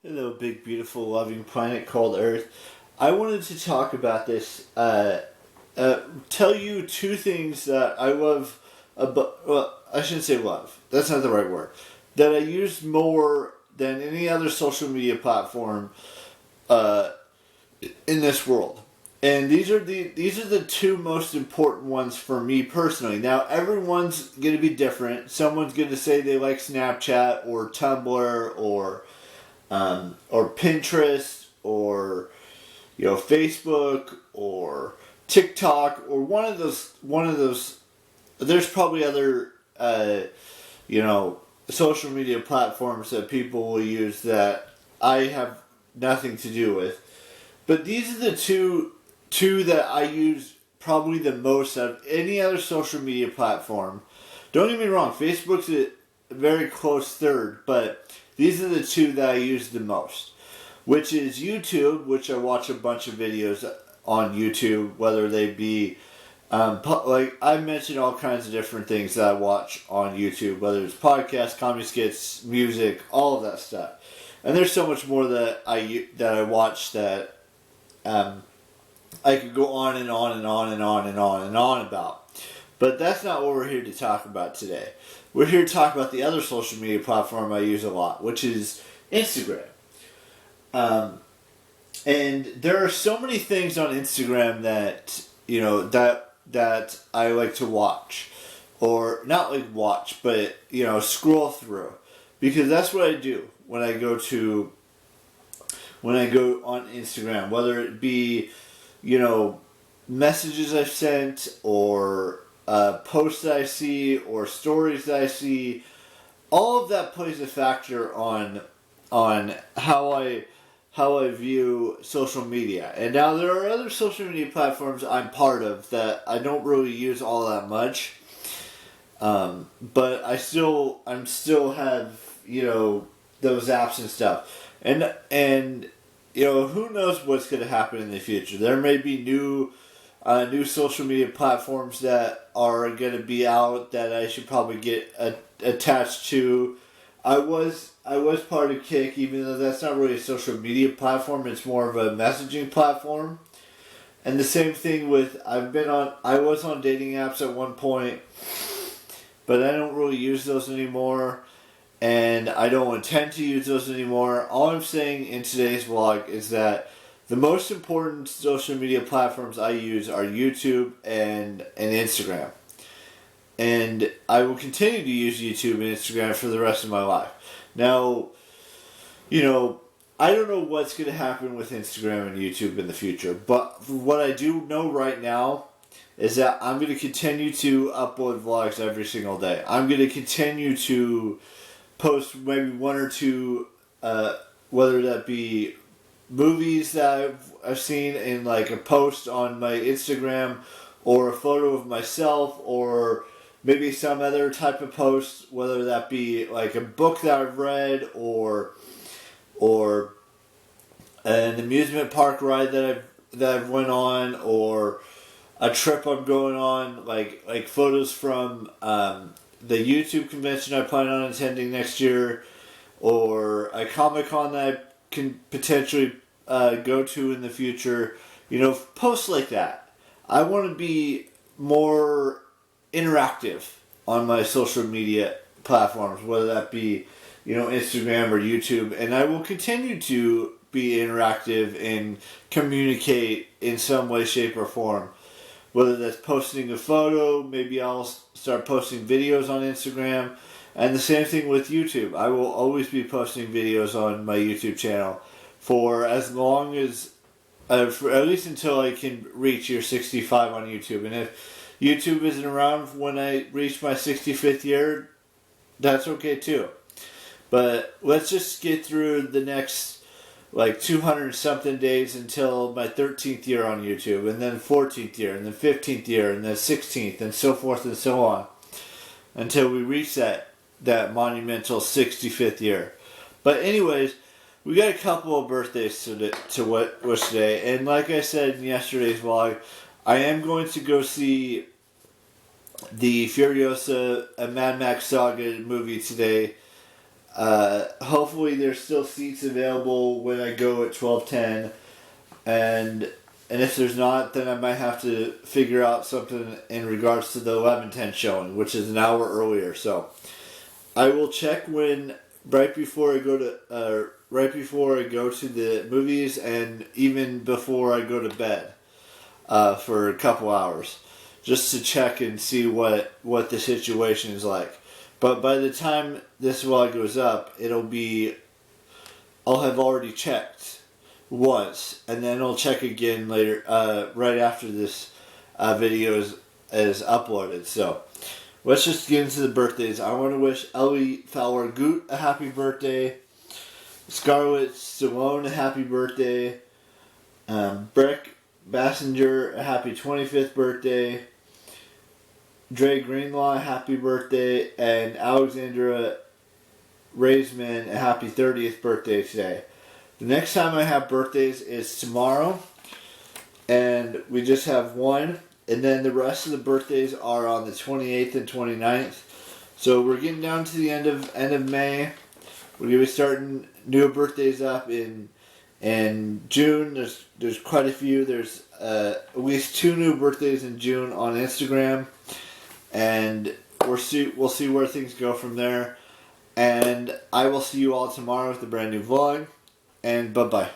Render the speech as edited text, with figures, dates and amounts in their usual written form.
Hello, big, beautiful, loving planet called Earth. I wanted to talk about this. Tell you two things that I love about. Well, I shouldn't say love. That's not the right word. That I use more than any other social media platform uh, in this world. And these are the two most important ones for me personally. Now everyone's gonna be different. Someone's gonna say they like Snapchat or Tumblr or Pinterest or Facebook or TikTok or one of those. There's probably other social media platforms that people will use that I have nothing to do with. But these are the two that I use probably the most out of any other social media platform. Don't get me wrong, Facebook's a very close third, but these are the two that I use the most, which is YouTube, which I watch a bunch of videos on YouTube, whether they be, like I mentioned all kinds of different things that I watch on YouTube, whether it's podcasts, comedy skits, music, all of that stuff. And there's so much more that I watch that I could go on and on and on and on and on and on about. But that's not what we're here to talk about today. We're here to talk about the other social media platform I use a lot, which is Instagram. And there are so many things on Instagram that that I like to watch, or not like watch, but scroll through, because that's what I do when I go on Instagram, whether it be messages I've sent or posts that I see or stories that I see. All of that plays a factor on how I view social media. And now there are other social media platforms I'm part of that I don't really use all that much. But I'm still have those apps and stuff. And who knows what's going to happen in the future. There may be new social media platforms that are going to be out that I should probably get attached to. I was part of Kick, even though that's not really a social media platform. It's more of a messaging platform. And the same thing with I was on dating apps at one point, but I don't really use those anymore. And I don't intend to use those anymore. All I'm saying in today's vlog is that the most important social media platforms I use are YouTube and Instagram. And I will continue to use YouTube and Instagram for the rest of my life. Now, I don't know what's going to happen with Instagram and YouTube in the future. But what I do know right now is that I'm going to continue to upload vlogs every single day. I'm going to continue to post maybe one or two, whether that be movies that I've seen in like a post on my Instagram, or a photo of myself, or maybe some other type of post, whether that be like a book that I've read, or an amusement park ride that I've went on, or a trip I'm going on, like photos from the YouTube convention I plan on attending next year, or a Comic-Con that I can potentially go to in the future. Posts like that. I want to be more interactive on my social media platforms, whether that be Instagram or YouTube, and I will continue to be interactive and communicate in some way, shape, or form. Whether that's posting a photo, maybe I'll start posting videos on Instagram. And the same thing with YouTube. I will always be posting videos on my YouTube channel for as long as, for at least until I can reach year 65 on YouTube. And if YouTube isn't around when I reach my 65th year, that's okay too. But let's just get through the next 200 something days until my 13th year on YouTube, and then 14th year, and then 15th year, and then 16th, and so forth and so on, until we reach that monumental 65th year. But anyways, we got a couple of birthdays to what was today, and like I said in yesterday's vlog, I am going to go see the Furiosa, a Mad Max Saga movie today. Hopefully there's still seats available when I go at 12:10, and if there's not, then I might have to figure out something in regards to the 11:10 showing, which is an hour earlier. So I will check right before I go to the movies, and even before I go to bed for a couple hours, just to check and see what the situation is like. But by the time this vlog goes up, I'll have already checked once, and then I'll check again later, right after this video is uploaded. So let's just get into the birthdays. I want to wish Ellie Fowler-Goot a happy birthday, Scarlett Stallone a happy birthday, Breck Bassinger a happy 25th birthday, Dre Greenlaw a happy birthday, and Alexandra Raisman a happy 30th birthday today. The next time I have birthdays is tomorrow, and we just have one, and then the rest of the birthdays are on the 28th and 29th. So we're getting down to the end of May. We're going to be starting new birthdays up in June. There's quite a few. There's at least 2 new birthdays in June on Instagram, and we'll see where things go from there. And I will see you all tomorrow with a brand new vlog. And bye-bye.